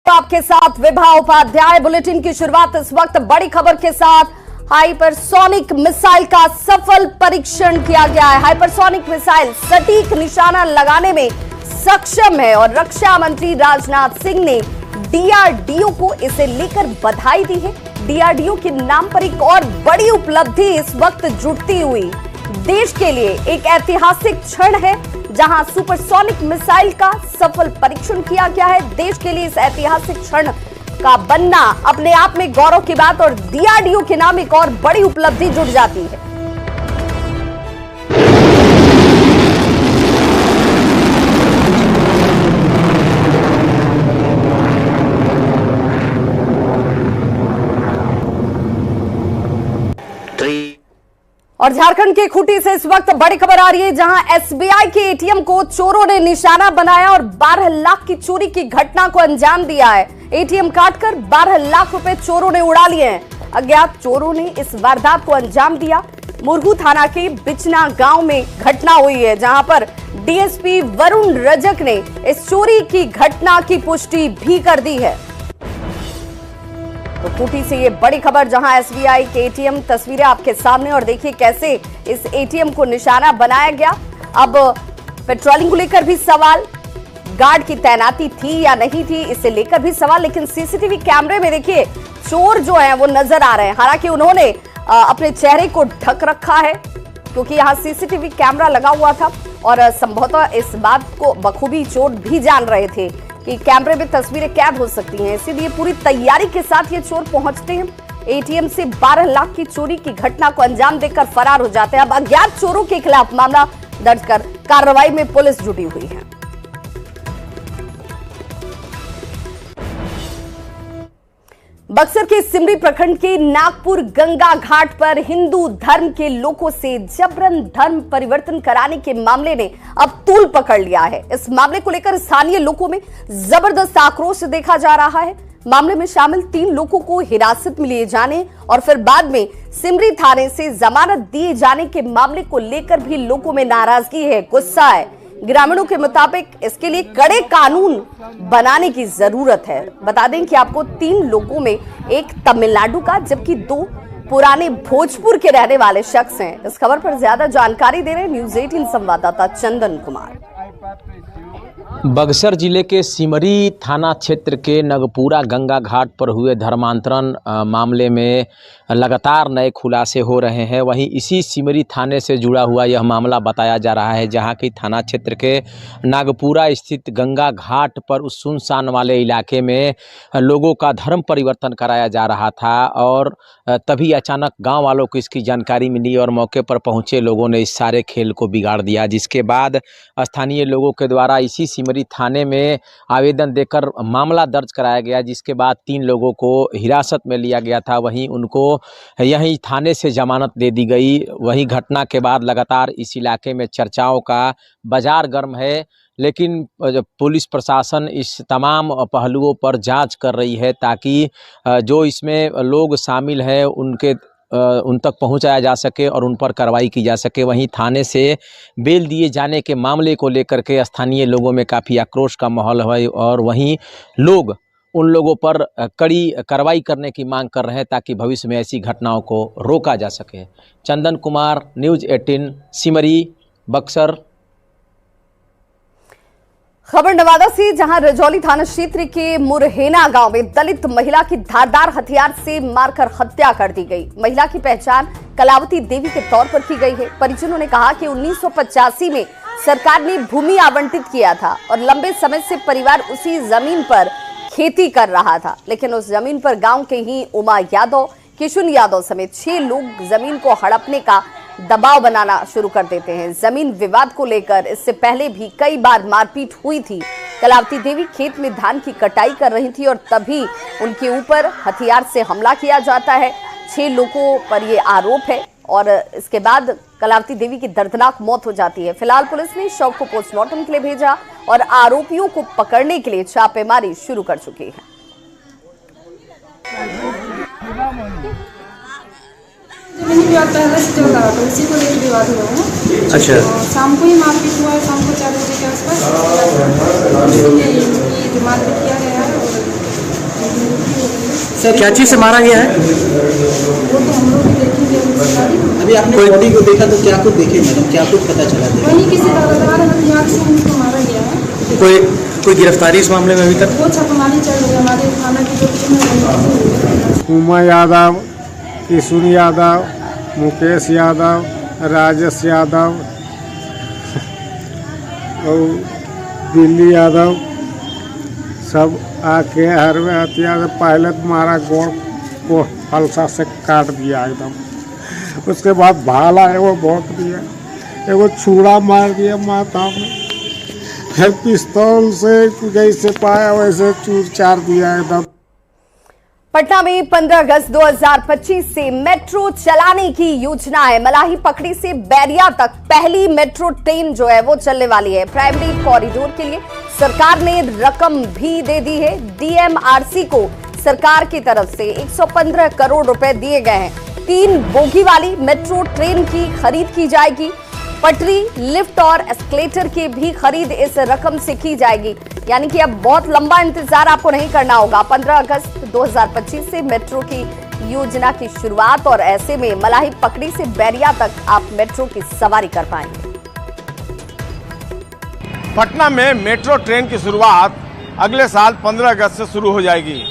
आपके साथ विभा उपाध्याय। बुलेटिन की शुरुआत इस वक्त बड़ी खबर के साथ। हाइपरसोनिक मिसाइल का सफल परीक्षण किया गया है। हाइपरसोनिक मिसाइल सटीक निशाना लगाने में सक्षम है और रक्षा मंत्री राजनाथ सिंह ने डीआरडीओ को इसे लेकर बधाई दी है। डीआरडीओ के नाम पर एक और बड़ी उपलब्धि इस वक्त जुटती हुई देश के लिए एक ऐतिहासिक क्षण है, जहां सुपरसोनिक मिसाइल का सफल परीक्षण किया गया है। देश के लिए इस ऐतिहासिक क्षण का बनना अपने आप में गौरव की बात और डीआरडीओ के नाम एक और बड़ी उपलब्धि जुट जाती है। और झारखंड के खूंटी से इस वक्त बड़ी खबर आ रही है, जहां एसबीआई के एटीएम को चोरों ने निशाना बनाया और 12 लाख की चोरी की घटना को अंजाम दिया है। एटीएम काटकर 12 लाख रुपए चोरों ने उड़ा लिए हैं। अज्ञात चोरों ने इस वारदात को अंजाम दिया। मुरहू थाना के बिचना गांव में घटना हुई है, जहां पर डीएसपी वरुण रजक ने इस चोरी की घटना की पुष्टि भी कर दी है। तो खूंटी से ये बड़ी खबर, जहां एसबीआई के एटीएम, तस्वीरें आपके सामने और देखिए कैसे इस एटीएम को निशाना बनाया गया। अब पेट्रोलिंग को लेकर भी सवाल, गार्ड की तैनाती थी या नहीं थी, इसे लेकर भी सवाल। लेकिन सीसीटीवी कैमरे में देखिए चोर जो है वो नजर आ रहे हैं। हालांकि उन्होंने अपने चेहरे को ढक रखा है, क्योंकि यहाँ सीसीटीवी कैमरा लगा हुआ था और संभवतः इस बात को बखूबी चोर भी जान रहे थे कि कैमरे में तस्वीरें कैद हो सकती हैं, इसीलिए पूरी तैयारी के साथ ये चोर पहुंचते हैं। एटीएम से 12 लाख की चोरी की घटना को अंजाम देकर फरार हो जाते हैं। अब अज्ञात चोरों के खिलाफ मामला दर्ज कर कार्रवाई में पुलिस जुटी हुई है। बक्सर के सिमरी प्रखंड के नागपुर गंगा घाट पर हिंदू धर्म के लोगों से जबरन धर्म परिवर्तन कराने के मामले ने अब तूल पकड़ लिया है। इस मामले को लेकर स्थानीय लोगों में जबरदस्त आक्रोश देखा जा रहा है। मामले में शामिल 3 लोगों को हिरासत में लिए जाने और फिर बाद में सिमरी थाने से जमानत दिए जाने के मामले को लेकर भी लोगों में नाराजगी है, गुस्सा है। ग्रामीणों के मुताबिक इसके लिए कड़े कानून बनाने की जरूरत है। बता दें कि आपको 3 लोगों में एक तमिलनाडु का जबकि 2 पुराने भोजपुर के रहने वाले शख्स हैं। इस खबर पर ज्यादा जानकारी दे रहे हैं न्यूज़ 18 संवाददाता चंदन कुमार। बक्सर जिले के सिमरी थाना क्षेत्र के नगपुरा गंगा घाट पर हुए धर्मांतरण मामले में लगातार नए खुलासे हो रहे हैं। वहीं इसी सिमरी थाने से जुड़ा हुआ यह मामला बताया जा रहा है, जहां की थाना क्षेत्र के नागपुरा स्थित गंगा घाट पर उस सुनसान वाले इलाके में लोगों का धर्म परिवर्तन कराया जा रहा था और तभी अचानक गांव वालों को इसकी जानकारी मिली और मौके पर पहुंचे लोगों ने इस सारे खेल को बिगाड़ दिया, जिसके बाद स्थानीय लोगों के द्वारा इसी सिमरी थाने में आवेदन देकर मामला दर्ज कराया गया, जिसके बाद 3 लोगों को हिरासत में लिया गया था। वहीं उनको यहीं थाने से जमानत दे दी गई। वहीं घटना के बाद लगातार इस इलाके में चर्चाओं का बाजार गर्म है, लेकिन पुलिस प्रशासन इस तमाम पहलुओं पर जांच कर रही है ताकि जो इसमें लोग शामिल हैं उन तक पहुंचाया जा सके और उन पर कार्रवाई की जा सके। वहीं थाने से बेल दिए जाने के मामले को लेकर के स्थानीय लोगों में काफ़ी आक्रोश का माहौल है और वहीं लोग उन लोगों पर कड़ी कार्रवाई करने की मांग कर रहे हैं ताकि भविष्य में ऐसी घटनाओं को रोका जा सके। चंदन कुमार, न्यूज़ 18 सिमरी, बक्सर। खबर नवादा से, जहां रजौली थाना क्षेत्र के मुरहेना गांव में दलित महिला की धारदार हथियार से मारकर हत्या कर दी गई। महिला की पहचान कलावती देवी के तौर पर की गई है। परिजनों ने कहा कि 1985 में सरकार ने भूमि आवंटित किया था और लंबे समय से परिवार उसी जमीन पर खेती कर रहा था, लेकिन उस जमीन पर गांव के ही उमा यादव, किशुन यादव समेत 6 लोग जमीन को हड़पने का दबाव बनाना शुरू कर देते हैं। जमीन विवाद को लेकर इससे पहले भी कई बार मारपीट हुई थी। कलावती देवी खेत में धान की कटाई कर रही थी और तभी उनके ऊपर हथियार से हमला किया जाता है। 6 लोगों पर यह आरोप है और इसके बाद कलावती देवी की दर्दनाक मौत हो जाती है। फिलहाल पुलिस ने शव को पोस्टमार्टम के लिए भेजा और आरोपियों को पकड़ने के लिए छापेमारी शुरू कर चुकी है। जमीनी विवाद पहले से चल रहा था, उसी को लेकर विवाद हुआ है। अच्छा, शाम को ही मारपीट हुआ है, शाम को 4 बजे के आसपास। ये मारपीट किया गया है और सर क्या चीज़ से मारा गया है? वो तो हम लोग भी देखेंगे। अभी आपने बॉडी को देखा तो क्या कुछ देखे मैडम, क्या कुछ पता चला? वही किसी धारदार हथियार से उनको मारा गया है। कोई गिरफ्तारी इस मामले में अभी तक? वो छापेमारी चल रही है, हमारे थाना की जो टीम है। उमा यादव, किशुन यादव, मुकेश यादव, राजेश यादव और दिल्ली यादव सब आके हर में हथियार पहले मारा, गोड़ को फलसा से काट दिया एकदम। उसके बाद भाला है वो भोंक दिया, एगो छुरा मार दिया माथा में, फिर पिस्तौल से जैसे पाया वैसे चूर चार दिया एकदम। पटना में 15 अगस्त 2025 से मेट्रो चलाने की योजना है। मलाही पकड़ी से बैरिया तक पहली मेट्रो ट्रेन जो है वो चलने वाली है। प्राइमरी कॉरिडोर के लिए सरकार ने रकम भी दे दी है। डीएमआरसी को सरकार की तरफ से 115 करोड़ रुपए दिए गए हैं। 3 बोगी वाली मेट्रो ट्रेन की खरीद की जाएगी। पटरी, लिफ्ट और एस्केलेटर की भी खरीद इस रकम से की जाएगी। यानी कि अब बहुत लंबा इंतजार आपको नहीं करना होगा। 15 अगस्त 2025 से मेट्रो की योजना की शुरुआत, और ऐसे में मलाही पकड़ी से बैरिया तक आप मेट्रो की सवारी कर पाएंगे। पटना में मेट्रो ट्रेन की शुरुआत अगले साल 15 अगस्त से शुरू हो जाएगी।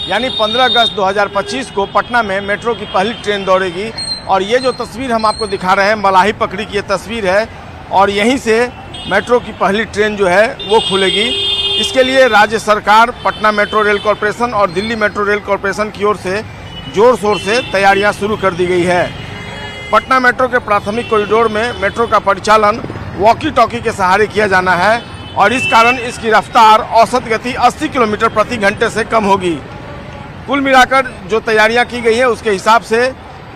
यानी 15 अगस्त 2025 को पटना में मेट्रो की पहली ट्रेन दौड़ेगी। और ये जो तस्वीर हम आपको दिखा रहे हैं, मलाही पकड़ी की ये तस्वीर है, और यहीं से मेट्रो की पहली ट्रेन जो है वो खुलेगी। इसके लिए राज्य सरकार, पटना मेट्रो रेल कॉरपोरेशन और दिल्ली मेट्रो रेल कॉरपोरेशन की ओर से जोर शोर से तैयारियां शुरू कर दी गई है। पटना मेट्रो के प्राथमिक कॉरिडोर में मेट्रो का परिचालन वॉकी टॉकी के सहारे किया जाना है, और इस कारण इसकी रफ्तार औसत गति 80 किलोमीटर प्रति घंटे से कम होगी। कुल मिलाकर जो तैयारियां की गई है उसके हिसाब से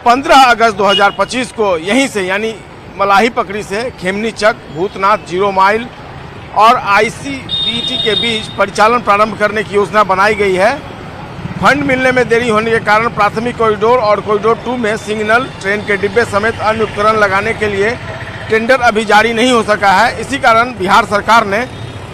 15 अगस्त 2025 को यहीं से यानी मलाही पकड़ी से खेमनीचक, भूतनाथ, 0 माइल और आईसीपीटी के बीच परिचालन प्रारंभ करने की योजना बनाई गई है। फंड मिलने में देरी होने के कारण प्राथमिक कॉरिडोर और कॉरिडोर 2 में सिग्नल, ट्रेन के डिब्बे समेत अन्य उपकरण लगाने के लिए टेंडर अभी जारी नहीं हो सका है। इसी कारण बिहार सरकार ने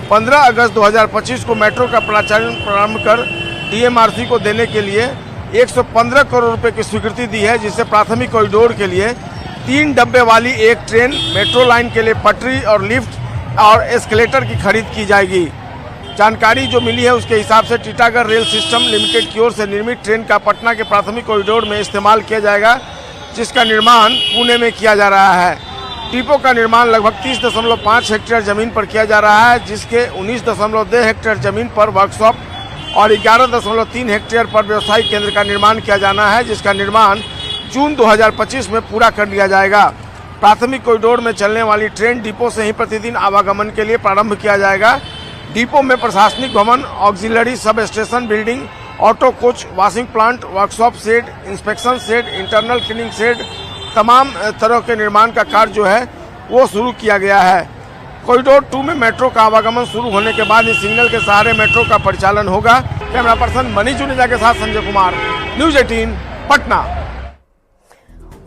15 अगस्त 2025 को मेट्रो का परिचालन प्रारंभ कर डीएमआरसी को देने के लिए 115 करोड़ रुपए की स्वीकृति दी है, जिससे प्राथमिक कॉरिडोर के लिए 3 डब्बे वाली एक ट्रेन, मेट्रो लाइन के लिए पटरी और लिफ्ट और एस्केलेटर की खरीद की जाएगी। जानकारी जो मिली है उसके हिसाब से टीटागढ़ रेल सिस्टम लिमिटेड की ओर से निर्मित ट्रेन का पटना के प्राथमिक कॉरिडोर में इस्तेमाल किया जाएगा, जिसका निर्माण पुणे में किया जा रहा है। डिपो का निर्माण लगभग 30.5 हेक्टेयर जमीन पर किया जा रहा है, जिसके 19.2 हेक्टेयर जमीन पर वर्कशॉप और 11.3 हेक्टेयर पर व्यवसायिक केंद्र का निर्माण किया जाना है, जिसका निर्माण जून 2025 में पूरा कर लिया जाएगा। प्राथमिक कॉरिडोर में चलने वाली ट्रेन डिपो से ही प्रतिदिन आवागमन के लिए प्रारंभ किया जाएगा। डिपो में प्रशासनिक भवन, auxiliary sub station building, auto coach, washing plant, workshop shed, inspection shed, internal cleaning shed, तमाम तरह के निर्माण का कार्य जो है वो शुरू किया गया है। कॉरिडोर 2 में मेट्रो का आवागमन शुरू होने के बाद इस सिग्नल के सहारे मेट्रो का परिचालन होगा। कैमरा पर्सन मनीष जुनेजा के साथ संजय कुमार, न्यूज़ 18 पटना।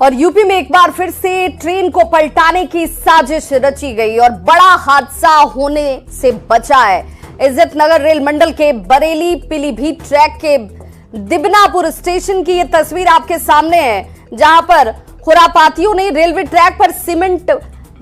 और यूपी में एक बार फिर से ट्रेन को पलटाने की साजिश रची गई और बड़ा हादसा होने से बचा है। इज्जत नगर रेल मंडल के बरेली पीलीभीत ट्रैक के दिबनापुर स्टेशन की ये तस्वीर आपके सामने है, जहां पर खुरापातियों ने रेलवे ट्रैक पर सीमेंट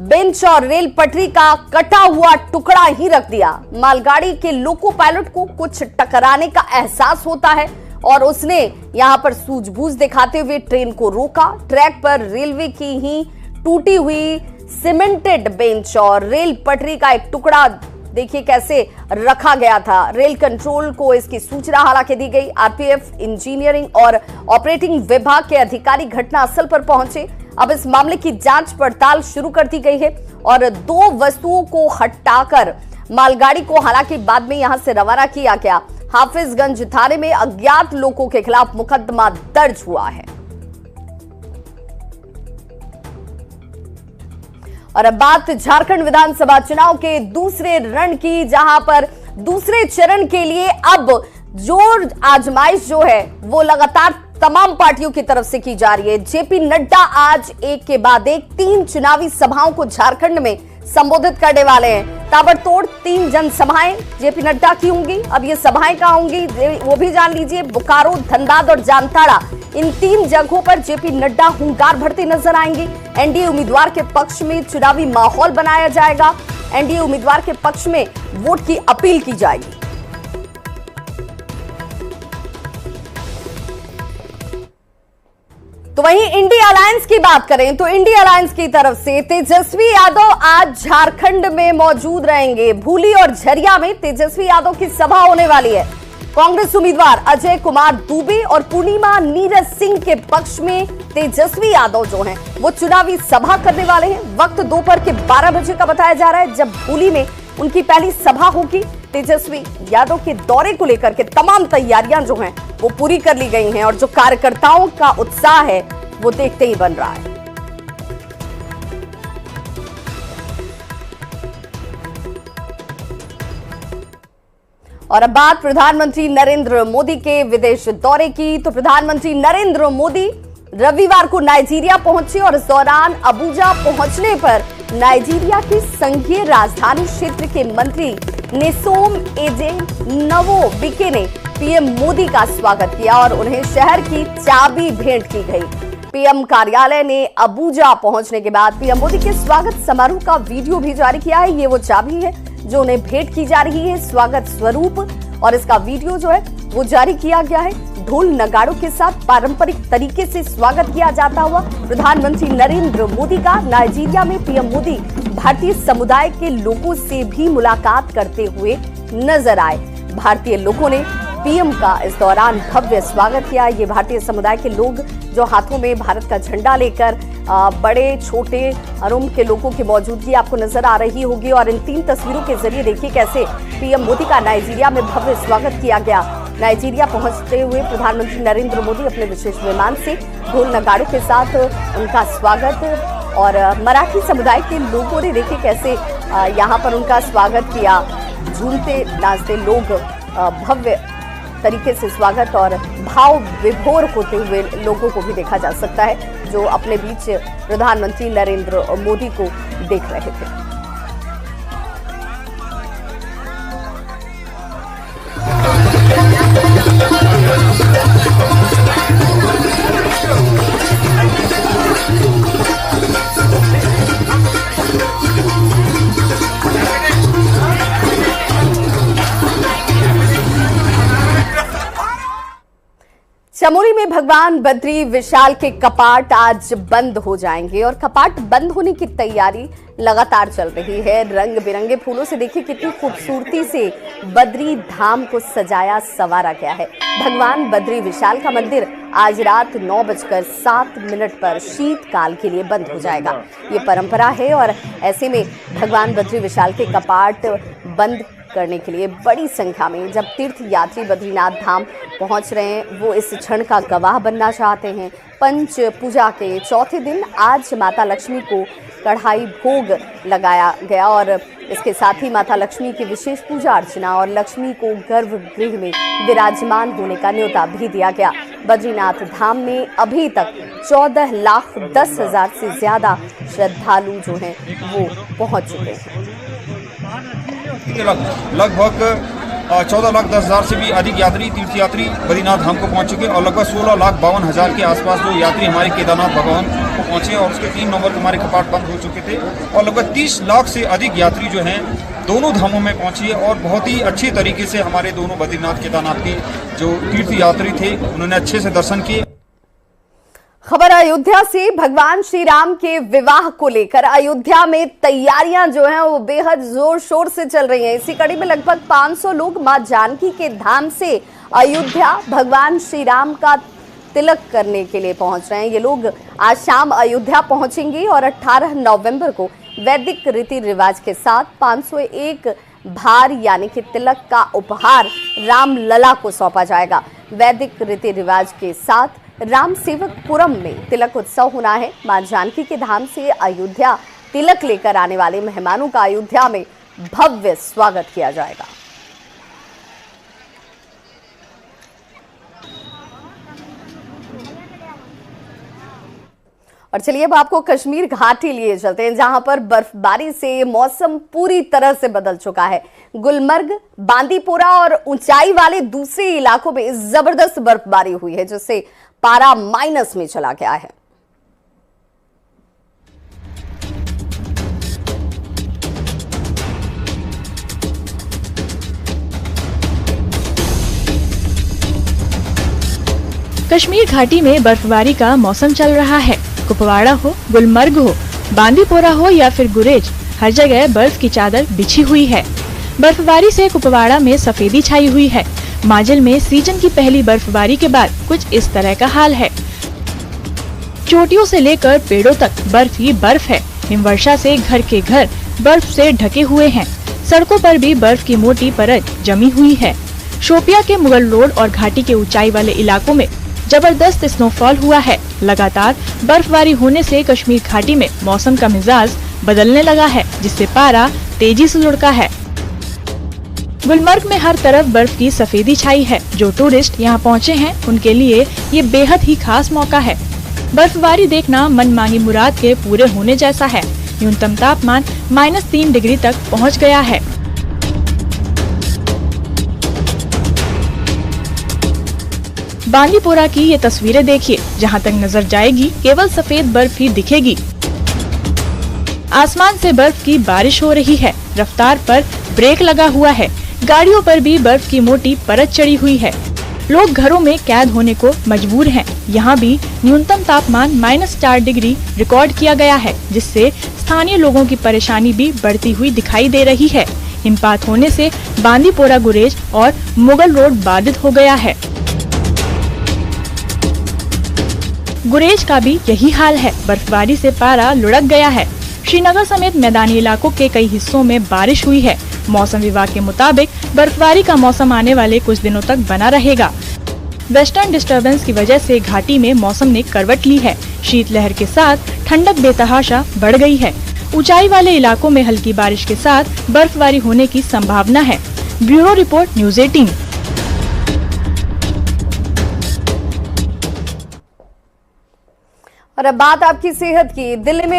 बेंच और रेल पटरी का कटा हुआ टुकड़ा ही रख दिया। मालगाड़ी के लोको पायलट को कुछ टकराने का एहसास होता है और उसने यहां पर सूझबूझ दिखाते हुए ट्रेन को रोका। ट्रैक पर रेलवे की ही टूटी हुई सीमेंटेड बेंच और रेल पटरी का एक टुकड़ा देखिए कैसे रखा गया था। रेल कंट्रोल को इसकी सूचना हालांकि दी गई। आरपीएफ, इंजीनियरिंग और ऑपरेटिंग विभाग के अधिकारी घटनास्थल पर पहुंचे। अब इस मामले की जांच पड़ताल शुरू कर दी गई है और 2 वस्तुओं को हटाकर मालगाड़ी को हालांकि बाद में यहां से रवाना किया गया। हाफिजगंज थाने में अज्ञात लोगों के खिलाफ मुकदमा दर्ज हुआ है। और अब बात झारखंड विधानसभा चुनाव के दूसरे रण की, जहां पर दूसरे चरण के लिए अब जोर आजमाइश जो है वो लगातार तमाम पार्टियों की तरफ से की जा रही है। जेपी नड्डा आज एक के बाद एक 3 चुनावी सभाओं को झारखंड में संबोधित करने वाले हैं। ताबड़तोड़ 3 जनसभाएं जेपी नड्डा की होंगी। अब ये सभाएं कहां होंगी वो भी जान लीजिए। बोकारो, धनबाद और जामताड़ा, इन 3 जगहों पर जेपी नड्डा हुंकार भरते नजर आएंगे। एनडीए उम्मीदवार के पक्ष में चुनावी माहौल बनाया जाएगा। एनडीए उम्मीदवार के पक्ष में वोट की अपील की जाएगी। तो वहीं इंडिया अलायंस की बात करें तो इंडिया अलायंस की तरफ से तेजस्वी यादव आज झारखंड में मौजूद रहेंगे। भूली और झरिया में तेजस्वी यादव की सभा होने वाली है। कांग्रेस उम्मीदवार अजय कुमार दुबे और पूर्णिमा नीरज सिंह के पक्ष में तेजस्वी यादव जो हैं वो चुनावी सभा करने वाले हैं। वक्त दोपहर के 12 बजे का बताया जा रहा है, जब भूली में उनकी पहली सभा होगी। तेजस्वी यादव के दौरे को लेकर के तमाम तैयारियां जो हैं वो पूरी कर ली गई हैं और जो कार्यकर्ताओं का उत्साह है वो देखते ही बन रहा है। और अब बात प्रधानमंत्री नरेंद्र मोदी के विदेश दौरे की। तो प्रधानमंत्री नरेंद्र मोदी रविवार को नाइजीरिया पहुंचे और इस दौरान अबुजा पहुंचने पर नाइजीरिया की संघीय राजधानी क्षेत्र के मंत्री नेसोम एजे नवो विके ने पीएम मोदी का स्वागत किया और उन्हें शहर की चाबी भेंट की गई। पीएम कार्यालय ने अबुजा पहुंचने के बाद पीएम मोदी के स्वागत समारोह का वीडियो भी जारी किया है। ये वो चाबी है जो उन्हें भेंट की जा रही है स्वागत स्वरूप, और इसका वीडियो जो है वो जारी किया गया है। ढोल नगाड़ों के साथ पारंपरिक तरीके से स्वागत किया जाता हुआ प्रधानमंत्री नरेंद्र मोदी का नाइजीरिया में पीएम मोदी भारतीय समुदाय के लोगों से भी मुलाकात करते हुए नजर आए। भारतीय लोगों ने पीएम का इस दौरान भव्य स्वागत किया। ये भारतीय समुदाय के लोग जो हाथों में भारत का झंडा लेकर बड़े छोटे हर उम्र के लोगों की मौजूदगी आपको नजर आ रही होगी। और इन 3 तस्वीरों के जरिए देखिए कैसे पीएम मोदी का नाइजीरिया में भव्य स्वागत किया गया। नाइजीरिया पहुंचते हुए प्रधानमंत्री नरेंद्र मोदी अपने विशेष विमान से ढोल नगाड़ों के साथ उनका स्वागत, और मराठी समुदाय के लोगों ने देखिए कैसे यहाँ पर उनका स्वागत किया। झूमते नाचते लोग भव्य तरीके से स्वागत और भाव विभोर होते हुए लोगों को भी देखा जा सकता है जो अपने बीच प्रधानमंत्री नरेंद्र मोदी को देख रहे थे। चमोली में भगवान बद्री विशाल के कपाट आज बंद हो जाएंगे और कपाट बंद होने की तैयारी लगातार चल रही है। रंग बिरंगे फूलों से देखिए कितनी खूबसूरती से बद्री धाम को सजाया संवारा गया है। भगवान बद्री विशाल का मंदिर आज रात 9:07 पर शीतकाल के लिए बंद हो जाएगा। ये परंपरा है और ऐसे में भगवान बद्री विशाल के कपाट बंद करने के लिए बड़ी संख्या में जब तीर्थ यात्री बद्रीनाथ धाम पहुंच रहे हैं वो इस क्षण का गवाह बनना चाहते हैं। पंच पूजा के चौथे दिन आज माता लक्ष्मी को कढ़ाई भोग लगाया गया और इसके साथ ही माता लक्ष्मी की विशेष पूजा अर्चना और लक्ष्मी को गर्भगृह में विराजमान होने का न्योता भी दिया गया। बद्रीनाथ धाम में अभी तक 14,10,000 से ज्यादा श्रद्धालु जो हैं वो पहुंच चुके हैं। लगभग 14,10,000 से भी अधिक यात्री तीर्थयात्री बद्रीनाथ धाम को पहुंच चुके और लगभग 16,52,000 के आसपास जो यात्री हमारे केदारनाथ भगवान को पहुंचे और उसके 3 नंबर हमारे कपाट बंद हो चुके थे और लगभग 30 लाख से अधिक यात्री जो हैं दोनों धामों में पहुंची और बहुत ही अच्छी तरीके से हमारे दोनों बद्रीनाथ केदारनाथ के जो तीर्थयात्री थे उन्होंने अच्छे से दर्शन किए। खबर अयोध्या से। भगवान श्री राम के विवाह को लेकर अयोध्या में तैयारियां जो हैं वो बेहद जोर शोर से चल रही हैं। इसी कड़ी में लगभग 500 लोग मां जानकी के धाम से अयोध्या भगवान श्री राम का तिलक करने के लिए पहुंच रहे हैं। ये लोग आज शाम अयोध्या पहुंचेंगे और 18 नवंबर को वैदिक रीति रिवाज के साथ 501 भार यानी कि तिलक का उपहार राम लला को सौंपा जाएगा। वैदिक रीति रिवाज के साथ राम सेवकपुरम में तिलक उत्सव होना है। मां जानकी के धाम से अयोध्या तिलक लेकर आने वाले मेहमानों का अयोध्या में भव्य स्वागत किया जाएगा। और चलिए अब आपको कश्मीर घाटी लिए चलते हैं, जहां पर बर्फबारी से मौसम पूरी तरह से बदल चुका है। गुलमर्ग, बांदीपोरा और ऊंचाई वाले दूसरे इलाकों में जबरदस्त बर्फबारी हुई है, जिससे पारा माइनस में चला गया है। कश्मीर घाटी में बर्फबारी का मौसम चल रहा है। कुपवाड़ा हो, गुलमर्ग हो, बांदीपोरा हो या फिर गुरेज, हर जगह बर्फ की चादर बिछी हुई है। बर्फबारी से कुपवाड़ा में सफेदी छाई हुई है। माजिल में सीजन की पहली बर्फबारी के बाद कुछ इस तरह का हाल है। चोटियों से लेकर पेड़ों तक बर्फ ही बर्फ है। हिमवर्षा से घर के घर बर्फ से ढके हुए हैं। सड़कों पर भी बर्फ की मोटी परत जमी हुई है। शोपिया के मुगल रोड और घाटी के ऊंचाई वाले इलाकों में जबरदस्त स्नोफॉल हुआ है। लगातार बर्फबारी होने से कश्मीर घाटी में मौसम का मिजाज बदलने लगा है, जिससे पारा तेजी से लुढ़का है। गुलमर्ग में हर तरफ बर्फ की सफेदी छाई है। जो टूरिस्ट यहाँ पहुँचे हैं उनके लिए ये बेहद ही खास मौका है। बर्फबारी देखना मनमानी मुराद के पूरे होने जैसा है। न्यूनतम तापमान -3 डिग्री तक पहुँच गया है। बांदीपोरा की ये तस्वीरें देखिए, जहाँ तक नजर जाएगी केवल सफेद बर्फ ही दिखेगी। आसमान से बर्फ की बारिश हो रही है। रफ्तार पर ब्रेक लगा हुआ है। गाड़ियों पर भी बर्फ की मोटी परत चढ़ी हुई है। लोग घरों में कैद होने को मजबूर हैं। यहाँ भी न्यूनतम तापमान -4 डिग्री रिकॉर्ड किया गया है, जिससे स्थानीय लोगों की परेशानी भी बढ़ती हुई दिखाई दे रही है। हिमपात होने से बांदीपोरा, गुरेज और मुगल रोड बाधित हो गया है। गुरेज का भी यही हाल है। बर्फबारी से पारा लुढ़क गया है। श्रीनगर समेत मैदानी इलाकों के कई हिस्सों में बारिश हुई है। मौसम विभाग के मुताबिक बर्फबारी का मौसम आने वाले कुछ दिनों तक बना रहेगा। वेस्टर्न डिस्टर्बेंस की वजह से घाटी में मौसम ने करवट ली है। शीतलहर के साथ ठंडक बेतहाशा बढ़ गई है। ऊंचाई वाले इलाकों में हल्की बारिश के साथ बर्फबारी होने की संभावना है। Bureau report, news 18। और अब बात आपकी सेहत की। दिल्ली में